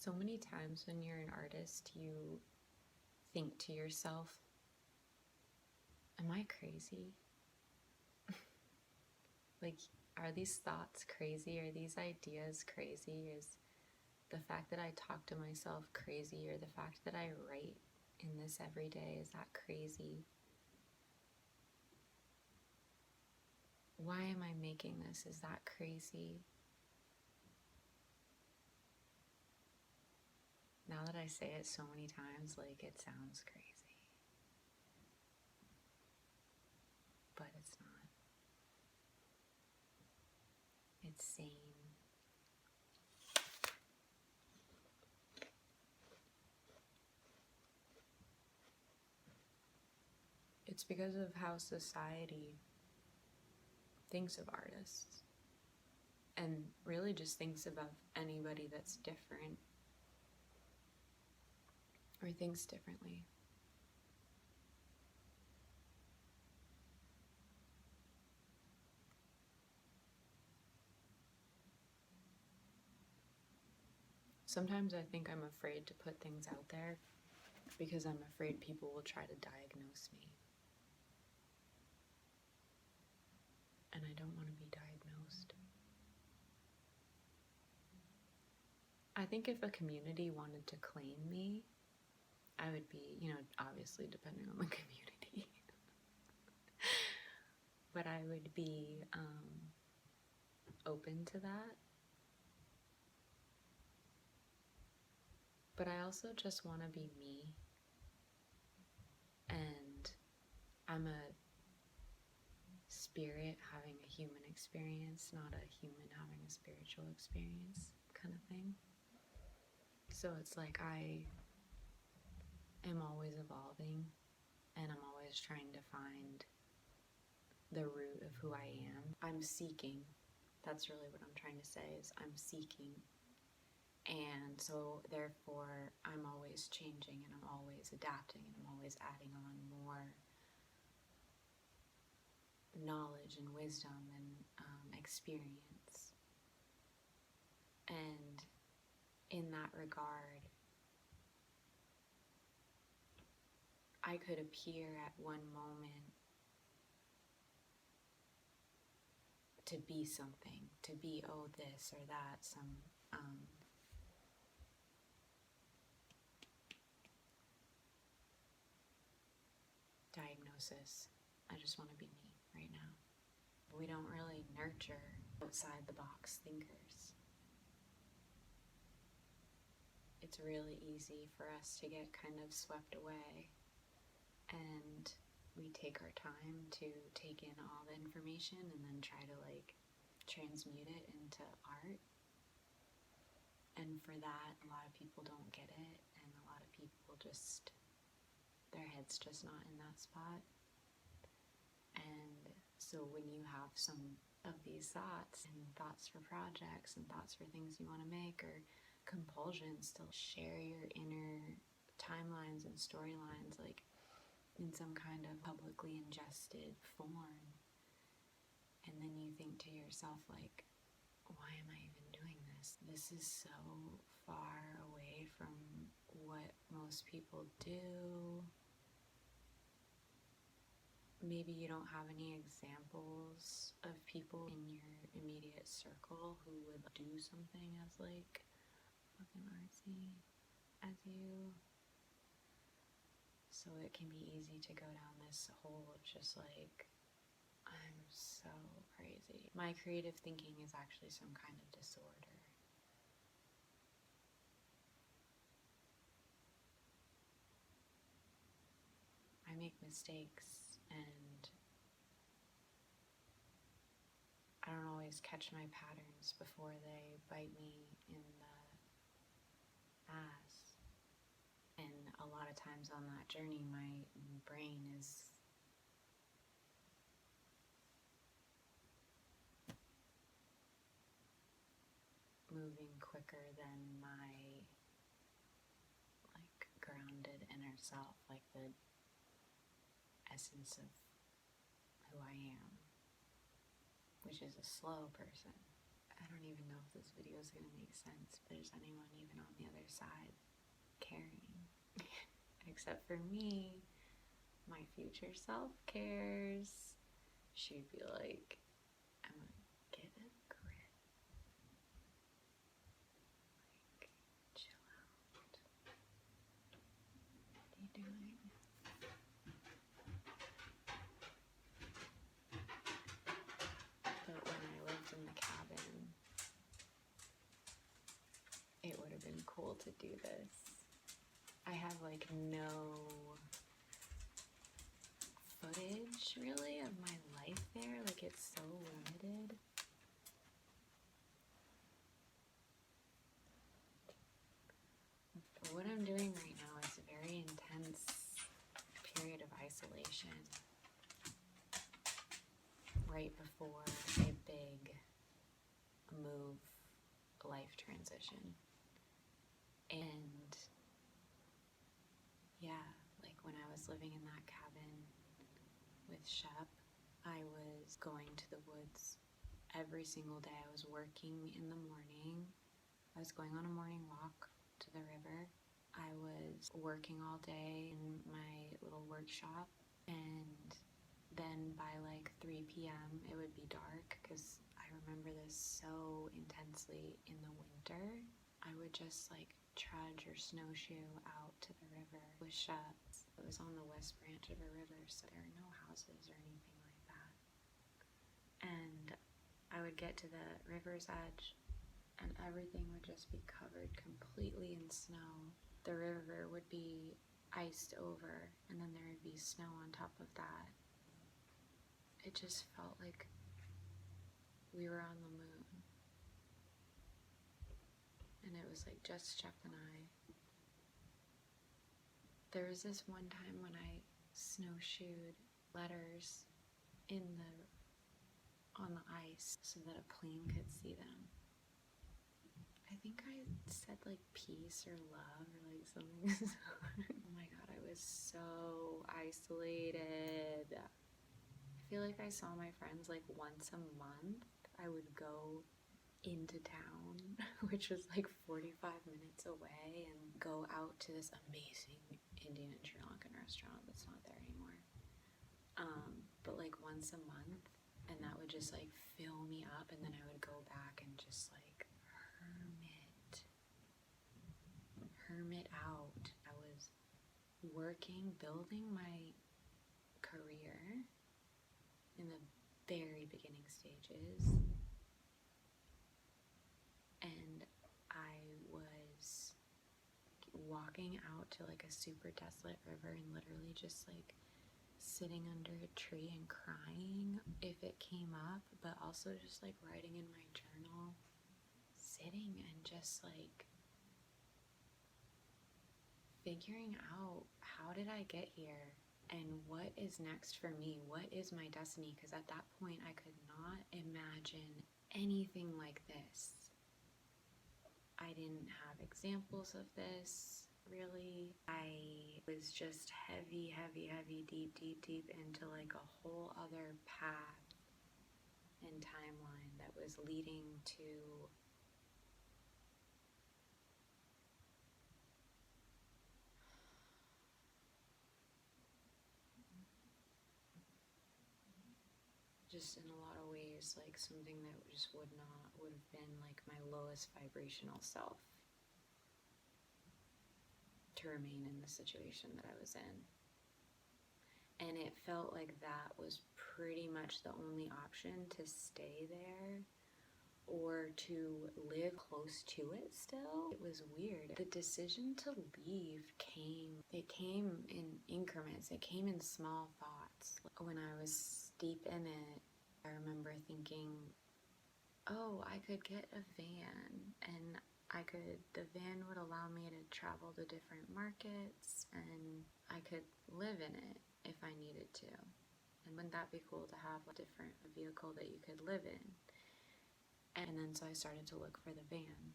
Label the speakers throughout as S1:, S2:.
S1: So many times when you're an artist, you think to yourself, am I crazy? Like, are these thoughts crazy? Are these ideas crazy? Is the fact that I talk to myself crazy? Or the fact that I write in this every day, is that crazy? Why am I making this? Is that crazy? Now that I say it so many times, like, it sounds crazy. But it's not. It's sane. It's because of how society thinks of artists, and really just thinks about anybody that's different or thinks differently. Sometimes I think I'm afraid to put things out there because I'm afraid people will try to diagnose me. And I don't want to be diagnosed. I think if a community wanted to claim me, I would be, obviously depending on the community, but I would be open to that. But I also just want to be me. And I'm a spirit having a human experience, not a human having a spiritual experience kind of thing. So it's like I am always evolving, and I'm always trying to find the root of who I am. I'm seeking. That's really what I'm trying to say, is I'm seeking. And so therefore I'm always changing, and I'm always adapting, and I'm always adding on more knowledge and wisdom and experience. And in that regard, I could appear at one moment to be something, to be, this or that, some diagnosis. I just want to be me right now. We don't really nurture outside the box thinkers. It's really easy for us to get kind of swept away, and we take our time to take in all the information and then try to transmute it into art. And for that, a lot of people don't get it, and a lot of people just, their head's just not in that spot. And so when you have some of these thoughts, and thoughts for projects, and thoughts for things you want to make, or compulsions to share your inner timelines and storylines, in some kind of publicly ingested form, and then you think to yourself, why am I even doing this? This is so far away from what most people do. Maybe you don't have any examples of people in your immediate circle who would do something as fucking artsy as you. So it can be easy to go down this hole of just I'm so crazy. My creative thinking is actually some kind of disorder. I make mistakes, and I don't always catch my patterns before they bite me in the ass. And a lot of times on that journey, my brain is moving quicker than my grounded inner self, the essence of who I am, which is a slow person. I don't even know if this video is going to make sense, but is anyone even on the other side caring? Except for me, my future self cares. She'd be like, Emma, get a grip. Like, chill out. What are you doing? But when I lived in the cabin, it would have been cool to do this. I have like no footage really of my life there, like it's so limited. But what I'm doing right now is a very intense period of isolation right before a big move, life transition. And yeah, like when I was living in that cabin with Shep, I was going to the woods every single day. I was working in the morning. I was going on a morning walk to the river. I was working all day in my little workshop, and then by like 3 p.m. it would be dark, because I remember this so intensely in the winter. I would just like trudge or snowshoe out to the river with Shep. It was on the west branch of a river, so there are no houses or anything like that. And I would get to the river's edge and everything would just be covered completely in snow. The river would be iced over, and then there would be snow on top of that. It just felt like we were on the moon. And it was like just Shep and I. There was this one time when I snowshoed letters on the ice so that a plane could see them. I think I said like peace or love or like something. Oh my god, I was so isolated. I feel like I saw my friends like once a month. I would go into town, which was like 45 minutes away, and go out to this amazing Indian and Sri Lankan restaurant that's not there anymore. But like once a month, and that would just like fill me up, and then I would go back and just like hermit out. I was working, building my career in the very beginning stages, and I was walking out to like a super desolate river and literally just like sitting under a tree and crying if it came up, but also just like writing in my journal, sitting and just like figuring out, how did I get here and what is next for me? What is my destiny? Because at that point I could not imagine anything like this. I didn't have examples of this, really. I was just heavy, deep into like a whole other path and timeline that was leading to just in a lot of ways like something that just would have been like my lowest vibrational self to remain in the situation that I was in. And it felt like that was pretty much the only option, to stay there or to live close to it still. It was weird. The decision to leave came in increments. It came in small thoughts. When I was deep in it, I remember thinking, oh, I could get a van, and the van would allow me to travel to different markets, and I could live in it if I needed to. And wouldn't that be cool to have a different vehicle that you could live in? And then so I started to look for the van,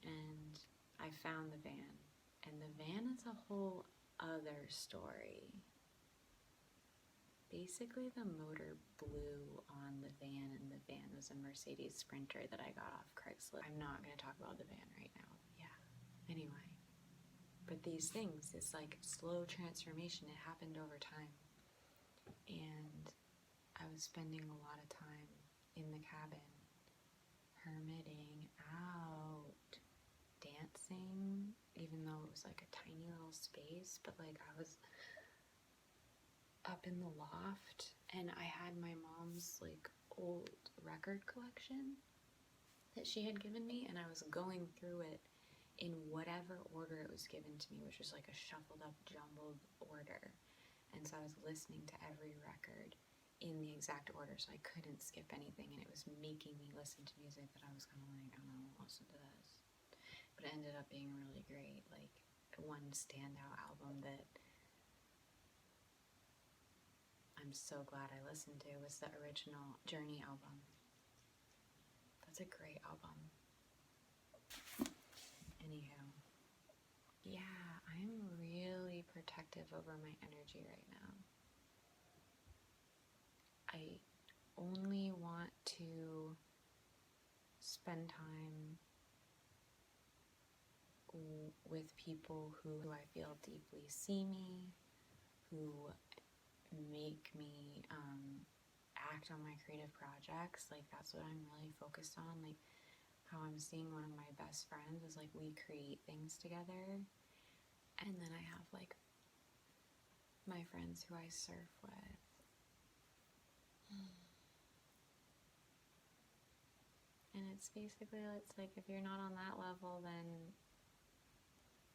S1: and I found the van, and the van is a whole other story. basically the motor blew on the van, and the van was a Mercedes Sprinter that I got off Craigslist. I'm not going to talk about the van right now. Yeah. Anyway. But these things, it's like slow transformation. It happened over time. And I was spending a lot of time in the cabin, hermiting out, dancing, even though it was like a tiny little space, but like I was up in the loft, and I had my mom's like old record collection that she had given me, and I was going through it in whatever order it was given to me, which was like a shuffled up, jumbled order. And so I was listening to every record in the exact order, so I couldn't skip anything, and it was making me listen to music that I was kind of like, I don't know, listen to this. But it ended up being really great. Like, one standout album that I'm so glad I listened to was the original Journey album. That's a great album. Anywho, yeah, I'm really protective over my energy right now. I only want to spend time with people who I feel deeply see me, who make me act on my creative projects. Like, that's what I'm really focused on. Like, how I'm seeing one of my best friends is like, we create things together. And then I have like my friends who I surf with. And it's basically, it's like, if you're not on that level, then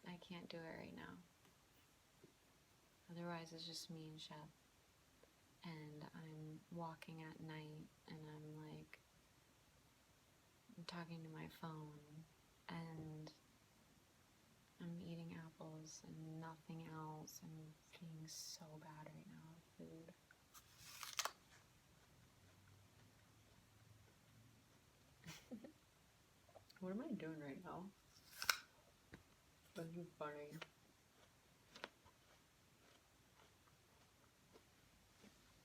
S1: I can't do it right now. Otherwise, it's just me and Shep. And I'm walking at night, and I'm like, I'm talking to my phone, and I'm eating apples and nothing else. I'm feeling so bad right now with food. What am I doing right now? That's just funny.